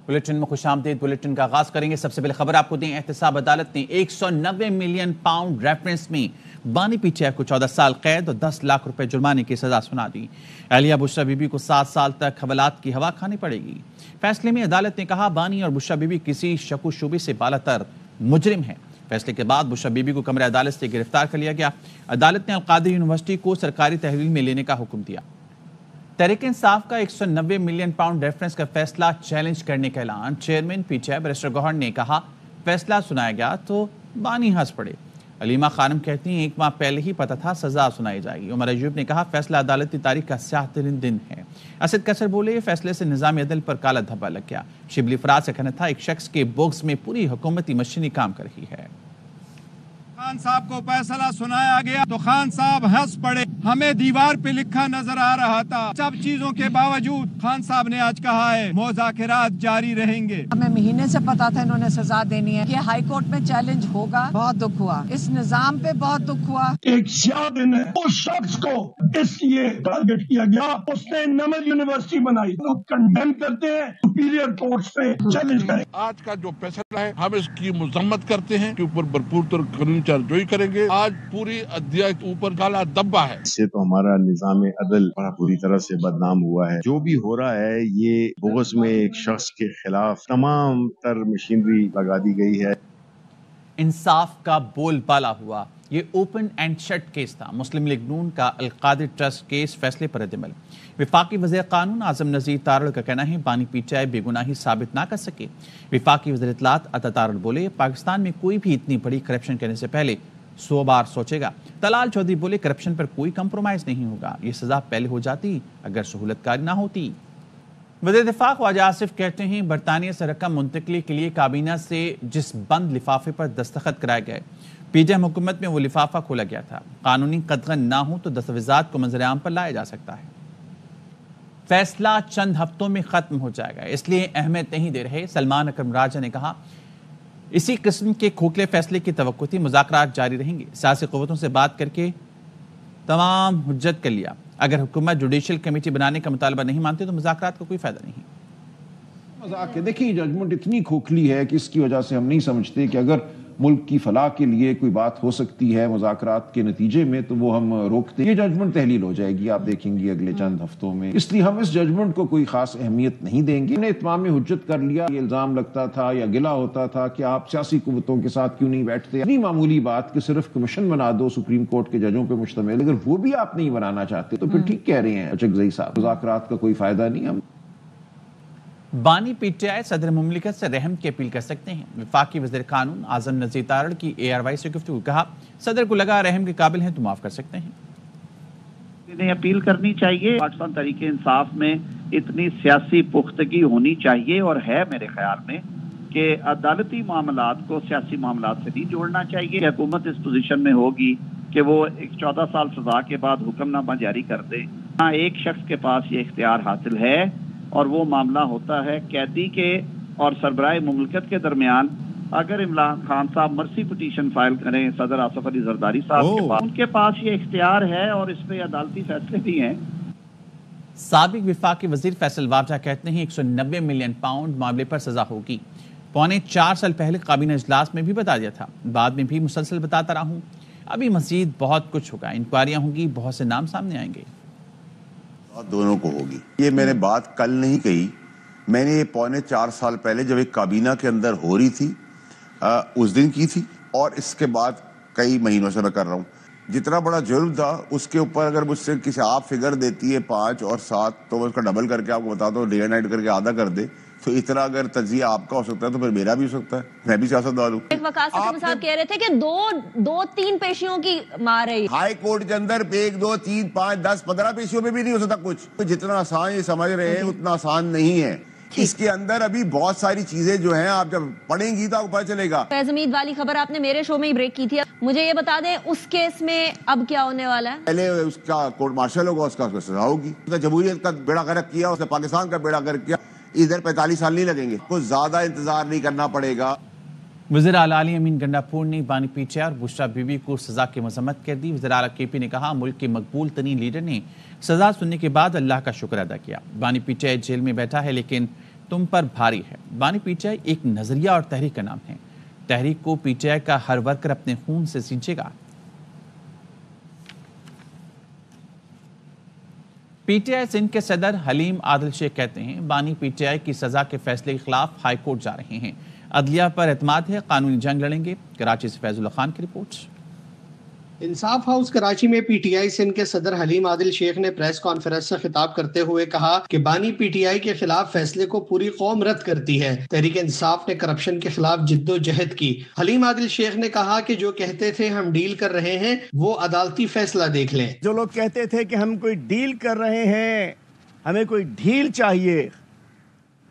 Bulletin میں خوش آمدید۔ بلیٹن کا آغاز کریں گے۔ سب سے پہلے خبر آپ کو دیں، احتساب عدالت نے 190 ملین پاؤنڈ ریفرنس میں بانی پی چیف کو 14 سال قید اور 10 لاکھ روپے جرمانے کی سزا سنا دی۔ اہلیہ بشریٰ بی بی کو 7 سال تک حوالات کی ہوا کھانی پڑے گی۔ فیصلے میں عدالت نے کہا بانی اور بشریٰ بی بی کسی شک و شبے سے بالاتر مجرم ہیں۔ فیصلے کے بعد بشریٰ بی بی کو کمرہ عدالت سے گرفتار کر لیا گیا۔ عدالت نے القادری یونیورسٹی کو سرکاری تحویل میں لینے کا حکم دیا۔ تحریک انصاف کا 190 ملین پاؤنڈ ریفرنس کا فیصلہ چیلنج کرنے کا اعلان۔ Chairman P T I barrister Gohar نے کہا فیصلہ سنایا گیا تو بانی ہنس پڑے۔ علیمہ خانم کہتی ہیں 1 ماہ پہلے ہی پتہ تھا سزا سنائی جائے گی۔ عمر ایوب نے کہا فیصلہ عدالتی تاریخ کا سیاہ ترین دن ہے۔ اسد کثر بولے فیصلے سے نظام عدل پر کالا دھبا لگ گیا۔ شبلی فراز کا کہنا تھا ایک شخص کے بوکس میں پوری حکومتی مشینری کام کر رہی ہے۔ خان صاحب کو فیصلہ سنایا گیا تو خان صاحب ہنس پڑے۔ ہمیں دیوار پہ لکھا نظر آ رہا تھا۔ سب چیزوں کے باوجود خان صاحب نے آج کہا ہے مذاکرات جاری رہیں گے۔ ہمیں مہینے سے پتا تھا انہوں نے سزا دینی ہے۔ یہ ہائی کورٹ میں چیلنج ہوگا۔ بہت دکھ ہوا، اس نظام پہ بہت دکھ ہوا۔ ایک سیاہ دن ہے، اس شخص کو اس لیے ٹارگٹ کیا گیا، اس نے نمل یونیورسٹی بنائی۔ لوگ کنڈیم کرتے ہیں، سپیریئر کورٹ سے چیلنج کریں۔ آج کا جو فیصلہ ہے ہم اس کی مذمت کرتے ہیں کہ اوپر بھرپور طور قانونی چارجوئی کریں گے۔ آج پوری عدلیہ کے اوپر کالا دبا ہے۔ اس سے تو ہمارا نظام عدل بڑا بری طرح سے بدنام ہوا ہے۔ جو بھی ہو رہا ہے یہ بغض میں ایک شخص کے خلاف تمام تر مشینری لگا دی گئی ہے۔ انصاف کا بول بالا ہوا۔ یہ اوپن اینڈ شٹ کیس تھا۔ مسلم لیگ نون کا القادری ٹرسٹ کیس فیصلے پر رد عمل۔ وفاقی وزیر قانون اعظم نذیر تارڑ کا کہنا ہے بانی پی ٹی آئی بے گناہی ثابت نہ کر سکے۔ وفاقی وزیر اطلاعات عطا تارڑ بولے پاکستان میں کوئی بھی اتنی بڑی کرپشن کرنے سے پہلے 100 بار سوچے گا۔ طلال چودھری بولے کرپشن پر کوئی کمپرومائز نہیں ہوگا، یہ سزا پہلے ہو جاتی اگر سہولت کاری نہ ہوتی۔ وزیر دفاع خواجہ آصف کہتے ہیں برطانیہ سے رقم منتقلی کے لیے کابینہ سے جس بند لفافے پر دستخط کرائے گئے پی ڈی ایم حکومت میں وہ لفافہ کھولا گیا تھا۔ قانونی قدغن نہ ہو تو دستاویزات کو منظر عام پر لایا جا سکتا ہے۔ فیصلہ چند ہفتوں میں ختم ہو جائے گا اس لیے اہمیت نہیں دے رہے، سلمان اکرم راجہ نے کہا اسی قسم کے کھوکھلے فیصلے کی توقع تھی۔ مذاکرات جاری رہیں گے، سیاسی قوتوں سے بات کر کے تمام حجت کر لیا۔ اگر حکومت جوڈیشل کمیٹی بنانے کا مطالبہ نہیں مانتے تو مذاکرات کا کوئی فائدہ نہیں۔ مذاق ہے، دیکھیے ججمنٹ اتنی کھوکھلی ہے کہ اس کی وجہ سے ہم نہیں سمجھتے کہ اگر ملک کی فلاح کے لیے کوئی بات ہو سکتی ہے مذاکرات کے نتیجے میں تو وہ ہم روکتے۔ یہ ججمنٹ تحلیل ہو جائے گی، آپ دیکھیں گی اگلے چند ہفتوں میں، اس لیے ہم اس ججمنٹ کو کوئی خاص اہمیت نہیں دیں گے۔ انہیں اتمام حجت کر لیا، یہ الزام لگتا تھا یا گلہ ہوتا تھا کہ آپ سیاسی قوتوں کے ساتھ کیوں نہیں بیٹھتے۔ اتنی معمولی بات کہ صرف کمیشن بنا دو سپریم کورٹ کے ججوں پہ مشتمل، اگر وہ بھی آپ نہیں بنانا چاہتے تو پھر ٹھیک کہہ رہے ہیں اچکزئی صاحب، مذاکرات کا کوئی فائدہ نہیں۔ ہم بانی پی ٹی آئی صدر مملکت سے رحم کی اپیل کر سکتے ہیں۔ وفاقی وزیر قانون اعظم نذیر تارڑ کی اے آر وائی سے گفتگو، کہا صدر کو لگا رحم کے قابل ہیں تو معاف کر سکتے ہیں۔ انہیں اپیل کرنی چاہیے، پاکستان تحریک انصاف میں اتنی سیاسی پختگی ہونی چاہیے اور ہے میرے خیال میں کہ عدالتی معاملات کو سیاسی معاملات سے نہیں جوڑنا چاہیے۔ حکومت اس پوزیشن میں ہوگی کہ وہ ایک 14 سال سزا کے بعد حکم نامہ جاری کر دے۔ ہاں ایک شخص کے پاس یہ اختیار حاصل ہے اور وہ معاملہ ہوتا ہے قیدی کے اور سربراہ مملکت کے درمیان۔ اگر عمران خان صاحب مرسی پٹیشن فائل کریں صدر آصف علی زرداری صاحب کے پاس، ان کے پاس یہ اختیار ہے اور اس پہ عدالتی فیصلے بھی ہیں۔ سابق وفاقی وزیر فیصل واجہ کہتے ہیں 190 ملین پاؤنڈ معاملے پر سزا ہوگی۔ 4.25 سال پہلے کابینہ اجلاس میں بھی بتا دیا تھا، بعد میں بھی مسلسل بتاتا رہا ہوں۔ ابھی مزید بہت کچھ ہوگا، انکوائریاں ہوں گی، بہت سے نام سامنے آئیں گے۔ دونوں کو ہوگی۔ یہ میں نے بات کل نہیں کہی، میں نے یہ 4.25 سال پہلے جب ایک کابینہ کے اندر ہو رہی تھی اس دن کی تھی، اور اس کے بعد کئی مہینوں سے میں کر رہا ہوں۔ جتنا بڑا جرم تھا اس کے اوپر اگر مجھ سے کسی آپ فگر دیتی ہے 5 اور 7 تو میں اس کا ڈبل کر کے آپ کو بتاتا ہوں، ڈے اینڈ نائٹ کر کے آدھا کر دے، تو اتنا اگر تجزیہ آپ کا ہو سکتا ہے تو پھر میرا بھی ہو سکتا ہے، میں بھی سیاستدان ہوں۔ ایک وقاص اکرم صاحب کہہ رہے تھے کہ دو تین پیشیوں کی مار ہے۔ ہائی کورٹ کے اندر 1 2 3 5 10 15 پیشیوں میں بھی نہیں ہو سکتا کچھ۔ جتنا آسان یہ سمجھ رہے ہیں اتنا آسان نہیں ہے۔ اس کے اندر ابھی بہت ساری چیزیں جو ہیں آپ جب پڑھیں گی تو آپ کو پتہ چلے گا۔ فیض حمید والی خبر آپ نے میرے شو میں ہی بریک کی تھی، مجھے یہ بتا دیں اس کیس میں اب کیا ہونے والا ہے؟ پہلے اس کا کورٹ مارشل ہوگا، اس کا سزا ہوگی۔ جمہوریت کا بیڑا غرق کیا، اس نے پاکستان کا بیڑا غرق کیا، ادھر 45 سال نہیں لگیں گے، کچھ زیادہ انتظار نہیں کرنا پڑے گا۔ وزیر اعلیٰ علی امین گنڈاپور نے بانی پی ٹی آئی اور بشریٰ بی بی کو سزا کی مذمت کر دی۔ وزیر اعلیٰ کے پی نے کہا ملک کے مقبول ترین لیڈر نے سزا سننے کے بعد اللہ کا شکر ادا کیا۔ بانی پی ٹی آئی جیل میں بیٹھا ہے لیکن تم پر بھاری ہے۔ بانی پی ٹی آئی ایک نظریہ اور تحریک کا نام ہے۔ تحریک کو پی ٹی آئی کا ہر ورکر اپنے خون سے سینچے گا۔ پی ٹی آئی سندھ کے صدر حلیم عادل شیخ کہتے ہیں بانی پی ٹی آئی کی سزا کے فیصلے کے خلاف ہائی کورٹ جا رہے ہیں۔ عدلیہ پر اعتماد ہے، قانونی جنگ لڑیں گے۔ کراچی سے فیض اللہ خان کی رپورٹ۔ انصاف ہاؤس کراچی میں پی ٹی آئی سندھ کے صدر حلیم عادل شیخ نے پریس کانفرنس سے خطاب کرتے ہوئے کہا کہ بانی پی ٹی آئی کے خلاف فیصلے کو پوری قوم رد کرتی ہے۔ تحریک انصاف نے کرپشن کے خلاف جد و جہد کی۔ حلیم عادل شیخ نے کہا کہ جو کہتے تھے ہم ڈیل کر رہے ہیں وہ عدالتی فیصلہ دیکھ لیں۔ جو لوگ کہتے تھے کہ ہم کوئی ڈیل کر رہے ہیں، ہمیں کوئی ڈھیل چاہیے،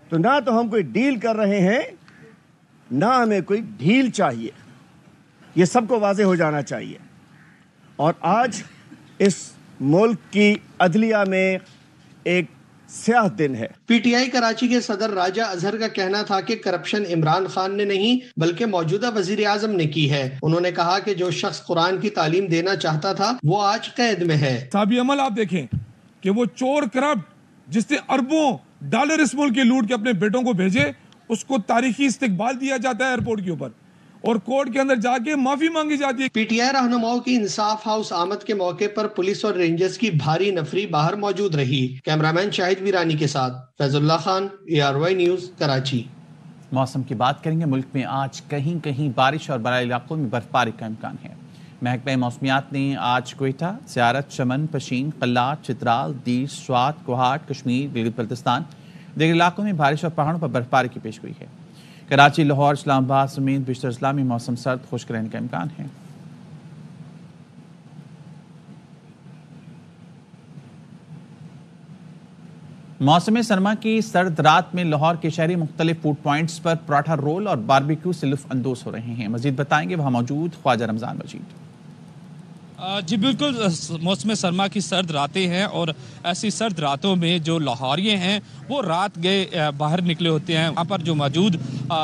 تو نہ تو ہم کوئی ڈیل کر رہے ہیں نہ ہمیں کوئی ڈھیل چاہیے۔ یہ سب کو واضح ہو جانا چاہیے۔ اور آج اس ملک کی عدلیہ میں ایک سیاہ دن ہے۔ پی ٹی آئی کراچی کے صدر راجہ اظہر کا کہنا تھا کہ کرپشن عمران خان نے نہیں بلکہ موجودہ وزیر اعظم نے کی ہے۔ انہوں نے کہا کہ جو شخص قرآن کی تعلیم دینا چاہتا تھا وہ آج قید میں ہے۔ صحابی عمل آپ دیکھیں کہ وہ چور کرپٹ جس نے اربوں ڈالر اس ملک کے لوٹ کے اپنے بیٹوں کو بھیجے، اس کو تاریخی استقبال دیا جاتا ہے ایئرپورٹ کے اوپر اور کورٹ کے اندر جا کے معافی مانگی جاتی ہے۔ پی ٹی آئی رہنماؤں کی انصاف ہاؤس آمد کے موقع پر پولیس اور رینجرز کی بھاری نفری باہر موجود رہی۔ کیمرامین شاہد ویرانی کے ساتھ فیض اللہ خان، ARY نیوز، کراچی۔ موسم کی بات کریں گے۔ ملک میں آج کہیں کہیں بارش اور برائے علاقوں میں برفباری کا امکان ہے۔ محکمہ موسمیات نے آج کوئٹہ، زیارت، چمن، پشین، قلات، چترال، دیر، سوات، کوہاٹ، کشمیر، گلگت بلتستان دیگر علاقوں میں بارش اور پہاڑوں پر برفباری کی پیش گوئی ہے۔ کراچی، لاہور، اسلام آباد سمیت بیشتر اضلاع میں موسم سرد خشک رہنے کا امکان ہے۔ موسم سرما کی سرد رات میں لاہور کے شہری مختلف فوڈ پوائنٹس پر پراٹھا رول اور باربیکیو سے لطف اندوز ہو رہے ہیں۔ مزید بتائیں گے وہاں موجود خواجہ رمضان مجید۔ جی بالکل، موسم سرما کی سرد راتیں ہیں اور ایسی سرد راتوں میں جو لاہوریے ہیں وہ رات گئے باہر نکلے ہوتے ہیں۔ وہاں پر جو موجود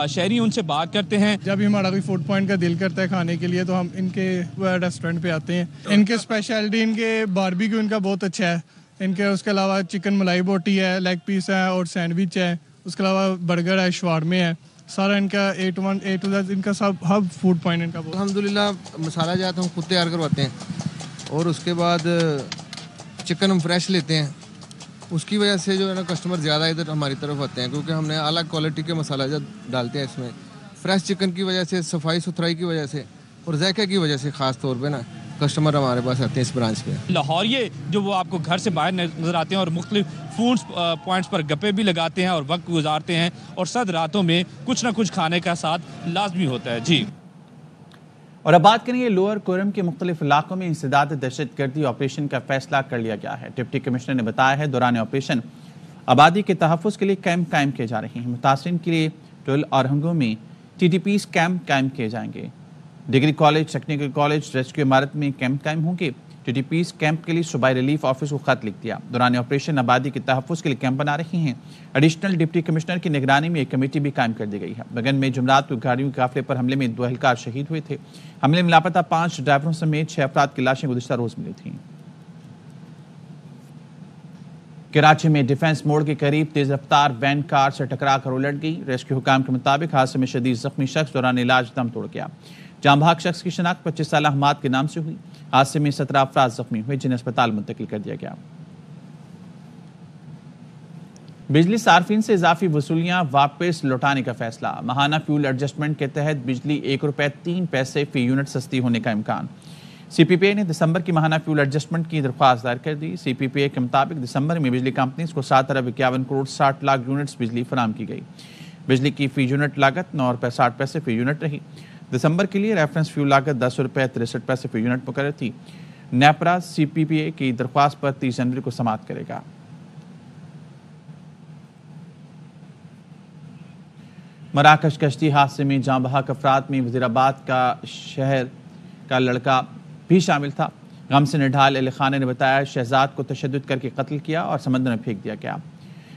شہری ان سے بات کرتے ہیں۔ جب بھی ہمارا کوئی فوڈ پوائنٹ کا دل کرتا ہے کھانے کے لیے تو ہم ان کے ریسٹورنٹ پہ آتے ہیں۔ ان کے اسپیشلٹی، ان کے باربیکیو ان کا بہت اچھا ہے۔ ان کے اس کے علاوہ چکن ملائی بوٹی ہے، لیگ پیس ہے اور سینڈوچ ہے۔ اس کے علاوہ برگر ہے، شوارمے ہے۔ سارا ان کا A to Z ان کا سب ہب فوڈ پوائنٹ ان کا۔ الحمدللہ مسالہ جات ہم خود تیار کرواتے ہیں اور اس کے بعد چکن ہم فریش لیتے ہیں۔ اس کی وجہ سے جو ہے نا کسٹمر زیادہ ادھر ہماری طرف آتے ہیں کیونکہ ہم نے اعلیٰ کوالٹی کے مسالہ جات ڈالتے ہیں اس میں۔ فریش چکن کی وجہ سے، صفائی ستھرائی کی وجہ سے اور ذائقے کی وجہ سے خاص طور پہ نا کسٹمر ہمارے پاس آتے ہیں اس برانچ پہ۔ لاہوریے جو وہ آپ کو گھر سے باہر نظر آتے ہیں اور مختلف فوڈ پوائنٹس پر گپے بھی لگاتے ہیں اور وقت گزارتے ہیں اور سرد راتوں میں کچھ نہ کچھ کھانے کا ساتھ لازمی ہوتا ہے۔ جی، اور اب بات کریں گے لوئر کورم کے مختلف علاقوں میں انسداد دہشت گردی آپریشن کا فیصلہ کر لیا گیا ہے۔ ڈپٹی کمشنر نے بتایا ہے دوران آپریشن آبادی کے تحفظ کے لیے کیمپ قائم کیے جا رہے ہیں۔ متاثرین کے لیے ٹول اور ہنگوں میں TTPs کیمپ قائم کیے جائیں گے۔ Degree college, technical college, rescue عمارت میں کیمپ قائم ہوں گے۔ TTPs کیمپ کے لیے صوبائی ریلیف آفس کو خط لکھ دیا۔ دوران آپریشن آبادی کے تحفظ کے لیے کیمپ بنا رہی ہیں۔ ایڈیشنل ڈپٹی کمشنر کی نگرانی میں ایک کمیٹی بھی قائم کر دی گئی ہے۔ بگن میں جمعرات کو گاڑیوں کے قافلے پر حملے میں 2 اہلکار شہید ہوئے تھے۔ حملے میں لاپتہ 5 ڈرائیوروں سمیت 6 افراد کی لاشیں گزشتہ روز ملی تھیں۔ کراچی میں ڈیفنس موڑ کے قریب تیز رفتار وین کار سے ٹکرا کر الٹ گئی۔ ریسکیو حکام کے مطابق حادثے میں شدید زخمی شخص دوران علاج دم توڑ گیا۔ جاں بحق شخص کی شناخت 25 سالہ حماد کے نام سے ہوئی۔ حادثے میں 17 افراد زخمی ہوئے جنہیں اسپتال منتقل کر دیا گیا۔ بجلی صارفین سے اضافی وصولیاں واپس لوٹانے کا فیصلہ۔ ماہانہ فیول ایڈجسٹمنٹ کے تحت بجلی 1 روپے 3 پیسے فی یونٹ سستی ہونے کا امکان۔ CPPA نے دسمبر کی ماہانہ فیول ایڈجسٹمنٹ کی درخواست دائر کر دی۔ CPPA کے مطابق دسمبر میں بجلی کمپنیز کو 7 ارب 51 کروڑ 60 لاکھ یونٹس بجلی فراہم کی گئی۔ بجلی کی فی یونٹ لاگت 9 روپے 60 پیسے فی یونٹ رہی۔ دسمبر کے لیے ریفرنس فیول لاگت 10 روپے 63 پیسے فی یونٹ مقرر تھی۔ نیپرا CPPA کی درخواست پر 30 جنوری کو سماعت کرے گا۔ مراکش کشتی حادثے میں جاں بحق افراد میں وزیرآباد کا شہر کا لڑکا بھی شامل تھا۔ غم سے نڈھال علی خانہ نے بتایا شہزاد کو تشدد کر کے قتل کیا اور سمندر میں پھینک دیا گیا۔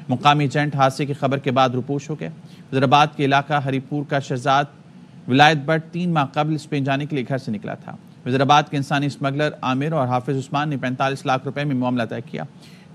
مقامی ایجنٹ حادثے کی خبر کے بعد روپوش ہو گئے۔ وزیرآباد کے علاقہ ہری پور کا شہزاد ولایت بٹ 3 ماہ قبل اسپین جانے کے لیے گھر سے نکلا تھا۔ وزیرآباد کے انسانی اسمگلر عامر اور حافظ عثمان نے 45 لاکھ روپے میں معاملہ طے کیا۔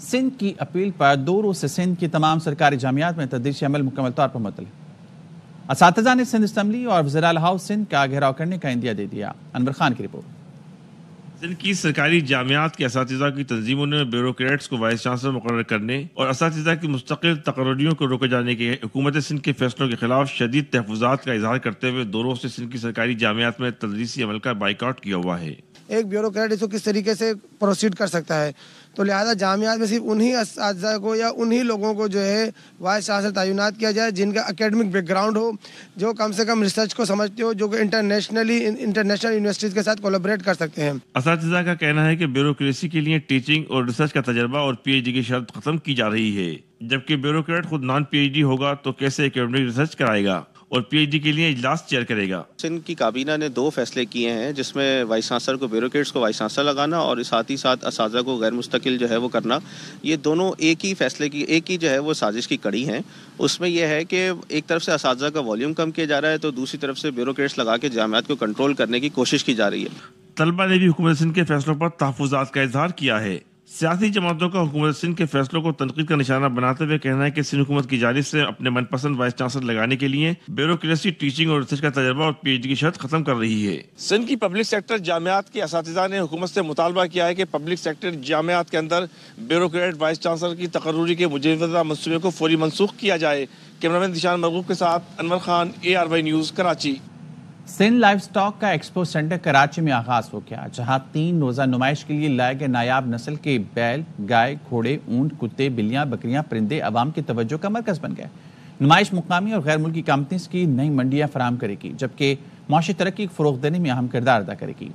سندھ کی اپیل پر 2 روز سے سندھ کی تمام سرکاری جامعات میں تدریسی عمل مکمل طور پر معطل ہے۔ اساتذہ نے سندھ اسمبلی اور وزراء ہاؤس سندھ کا گھیراؤ کرنے کا عندیہ دے دیا۔ انور خان کی رپورٹ۔ سندھ کی سرکاری جامعات کے اساتذہ کی تنظیموں نے بیوروکریٹس کو وائس چانسلر مقرر کرنے اور اساتذہ کی مستقل تقرریوں کو روکے جانے کے حکومت سندھ کے فیصلوں کے خلاف شدید تحفظات کا اظہار کرتے ہوئے 2 روز سے سندھ کی سرکاری جامعات میں تدریسی عمل کا بائیکاٹ کیا ہوا ہے۔ ایک بیوروکریٹ اس کو کس طریقے سے پروسیڈ کر سکتا ہے، تو لہٰذا جامعات میں صرف انہی اساتذہ کو یا انہی لوگوں کو جو ہے وائس چانسلر تعینات کیا جائے جن کا اکیڈمک بیک گراؤنڈ ہو، جو کم سے کم ریسرچ کو سمجھتے ہو، جو کہ انٹرنیشنل یونیورسٹیز کے ساتھ کولیبریٹ کر سکتے ہیں۔ اساتذہ کا کہنا ہے کہ بیوروکریسی کے لیے ٹیچنگ اور ریسرچ کا تجربہ اور پی ایچ ڈی کی شرط ختم کی جا رہی ہے، جبکہ بیوروکریٹ خود نان پی ایچ ڈی ہوگا تو کیسے اکیڈمک ریسرچ کرائے گا اور پی ایچ ڈی کے لیے اجلاس چیئر کرے گا۔ سندھ کی کابینہ نے 2 فیصلے کیے ہیں، جس میں وائس چانسلر کو بیوروکریٹس کو وائس چانسلر لگانا اور ساتھ ہی ساتھ اساتذہ کو غیر مستقل جو ہے وہ کرنا۔ یہ دونوں ایک ہی فیصلے کی ایک ہی جو ہے وہ سازش کی کڑی ہیں۔ اس میں یہ ہے کہ ایک طرف سے اساتذہ کا والیوم کم کیا جا رہا ہے تو دوسری طرف سے بیوروکریٹس لگا کے جامعات کو کنٹرول کرنے کی کوشش کی جا رہی ہے۔ طلبہ نے بھی حکومت سندھ کے فیصلوں پر تحفظات کا اظہار کیا ہے۔ سیاسی جماعتوں کا حکومت سندھ کے فیصلوں کو تنقید کا نشانہ بناتے ہوئے کہنا ہے کہ سندھ حکومت کی جانب سے اپنے من پسند وائس چانسلر لگانے کے لیے بیوروکریسی، ٹیچنگ اور ریسرچ کا تجربہ اور پی ایچ ڈی کی شرط ختم کر رہی ہے۔ سندھ کی پبلک سیکٹر جامعات کے اساتذہ نے حکومت سے مطالبہ کیا ہے کہ پبلک سیکٹر جامعات کے اندر بیوروکریٹ وائس چانسلر کی تقرری کے مجوزہ منصوبے کو فوری منسوخ کیا جائے۔ کیمرامین ذیشان مرغوب کے ساتھ Anwar Khan, ARY news, Karachi. Sindh life stock کا ایکسپو سینٹر کراچی میں آغاز ہو گیا، جہاں 3 روزہ نمائش کے لیے لائے گئے نایاب نسل کے بیل، گائے، گھوڑے، اونٹ، کتے، بلیاں، بکریاں، پرندے عوام کی توجہ کا مرکز بن گئے۔ نمائش مقامی اور غیر ملکی کمپنیز کی نئی منڈیاں فراہم کرے گی، جبکہ معاشی ترقی کو فروغ دینے میں اہم کردار ادا کرے گی۔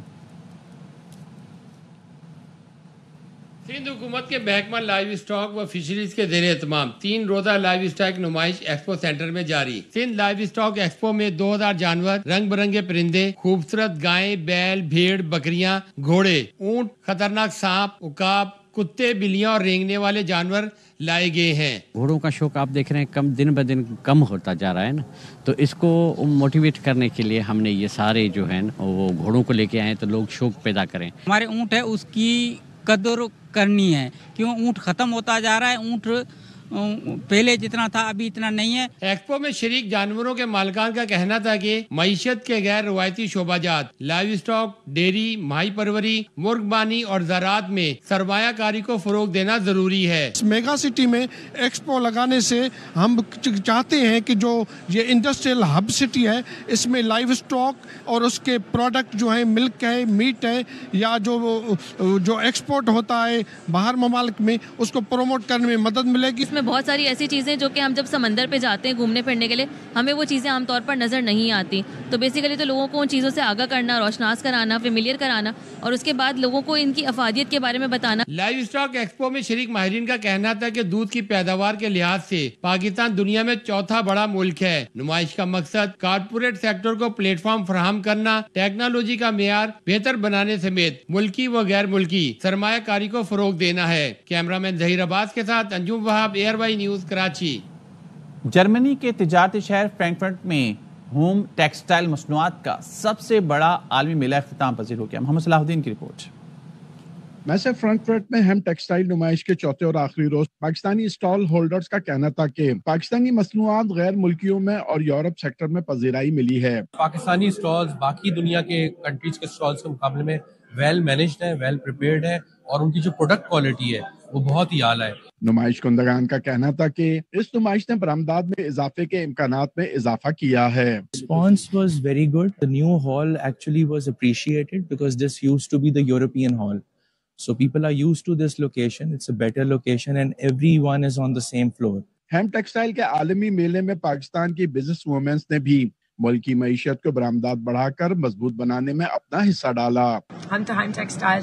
سندھ حکومت کے محکمہ لائیو اسٹاک و فشریز کے زیر اہتمام 3 روزہ لائیو اسٹاک نمائش ایکسپو سینٹر میں جاری۔ سندھ لائیو اسٹاک ایکسپو میں 2000 جانور، رنگ برنگے پرندے، خوبصورت گائیں، بیل، بھیڑ، بکریاں، گھوڑے، اونٹ، خطرناک سانپ، عقاب، کتے، بلیاں اور رینگنے والے جانور لائے گئے ہیں۔ گھوڑوں کا شوق آپ دیکھ رہے ہیں کم دن بدن کم ہوتا جا رہا ہے نا، تو اس کو موٹیویٹ کرنے کے لیے ہم نے یہ سارے جو ہیں وہ گھوڑوں کو لے کے آئے تو لوگ شوق پیدا کریں۔ ہمارے اونٹ ہے اس کی قدر کرنی ہے، کیوں اونٹ ختم ہوتا جا رہا ہے، اونٹ پہلے جتنا تھا ابھی اتنا نہیں ہے۔ ایکسپو میں شریک جانوروں کے مالکان کا کہنا تھا کہ معیشت کے غیر روایتی شعبہ جات، لائیو اسٹاک، ڈیری، ماہی پروری، مرغ بانی اور زراعت میں سرمایہ کاری کو فروغ دینا ضروری ہے۔ میگا سٹی میں ایکسپو لگانے سے ہم چاہتے ہیں کہ جو یہ انڈسٹریل ہب سٹی ہے اس میں لائیو اسٹاک اور اس کے پروڈکٹ جو ہیں ملک ہے، میٹ ہے، یا جو ایکسپورٹ ہوتا ہے باہر ممالک میں، اس کو پروموٹ کرنے میں مدد ملے گی۔ اس میں بہت ساری ایسی چیزیں جو کہ ہم جب سمندر پہ جاتے ہیں گھومنے پھرنے کے لیے ہمیں وہ چیزیں عام طور پر نظر نہیں آتی، تو بیسیکلی تو لوگوں کو ان چیزوں سے آگاہ کرنا، روشناس کرانا، فیملیئر کرانا اور اس کے بعد لوگوں کو ان کی افادیت کے بارے میں بتانا۔ لائیو اسٹاک ایکسپو میں شریک ماہرین کا کہنا تھا کہ دودھ کی پیداوار کے لحاظ سے پاکستان دنیا میں 4تھا بڑا ملک ہے۔ نمائش کا مقصد کارپوریٹ سیکٹر کو پلیٹ فارم فراہم کرنا، ٹیکنالوجی کا معیار بہتر بنانے سمیت ملکی و غیر ملکی سرمایہ کاری کو فروغ دینا ہے۔ کیمرامین ظہیر عباس کے ساتھ انجم وہاب، ARY نیوز، کراچی۔ جرمنی کے تجارتی شہر فرینکفرٹ میں ہوم ٹیکسٹائل مصنوعات کا سب سے بڑا عالمی میلہ اختتام پذیر ہو گیا۔ محمد صلاح الدین کی رپورٹ۔ میسے فرینکفرٹ میں ہیم ٹیکسٹائل نمائش کے چوتھے اور آخری روز پاکستانی اسٹال ہولڈرز کا کہنا تھا کہ پاکستانی مصنوعات غیر ملکیوں میں اور یورپ سیکٹر میں پذیرائی ملی ہے۔ پاکستانی اسٹالز باقی دنیا کے کنٹریز کے اسٹالز کے مقابلے میں ویل مینجڈ ہے، ویل پریپیئرڈ ہے اور ان کی جو پروڈکٹ کوالٹی ہے وہ بہت ہی اعلیٰ ہے۔ نمائش کنندگان کا کہنا تھا کہ اس نمائش نے برآمدات میں اضافے کے امکانات میں اضافہ کیا ہے۔ Response was very good. The new hall actually was appreciated because this used to be the European hall. So people are used to this location. It's a better location and everyone is on the same floor. Ham textile کے عالمی میلے میں پاکستان کی business women's نے بھی ملکی معیشت کو برآمدات بڑھا کر مضبوط بنانے میں اپنا حصہ ڈالا۔ ہم تو ہیم ٹیکسٹائل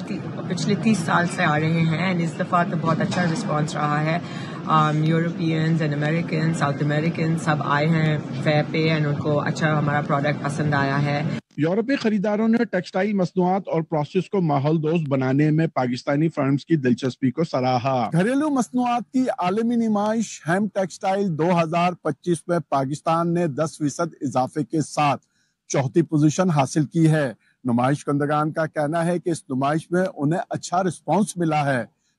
پچھلے 30 سال سے آ رہے ہیں اور اس دفعہ تو بہت اچھا رسپانس رہا ہے۔ Europeans and American, south American سب آئے ہیں فیئر پہ اور ان کو اچھا ہمارا پروڈکٹ پسند آیا ہے۔ یورپی خریداروں نے ٹیکسٹائل مصنوعات اور پروسیس کو ماحول دوست بنانے میں پاکستانی فرمز کی دلچسپی کو سراہا۔ گھریلو مصنوعات کی عالمی نمائش ہیم ٹیکسٹائل 2025 میں پاکستان نے 10% اضافے کے ساتھ چوتھی پوزیشن حاصل کی ہے۔ نمائش کنندگان کا کہنا ہے کہ اس نمائش میں انہیں اچھا رسپانس ملا ہے۔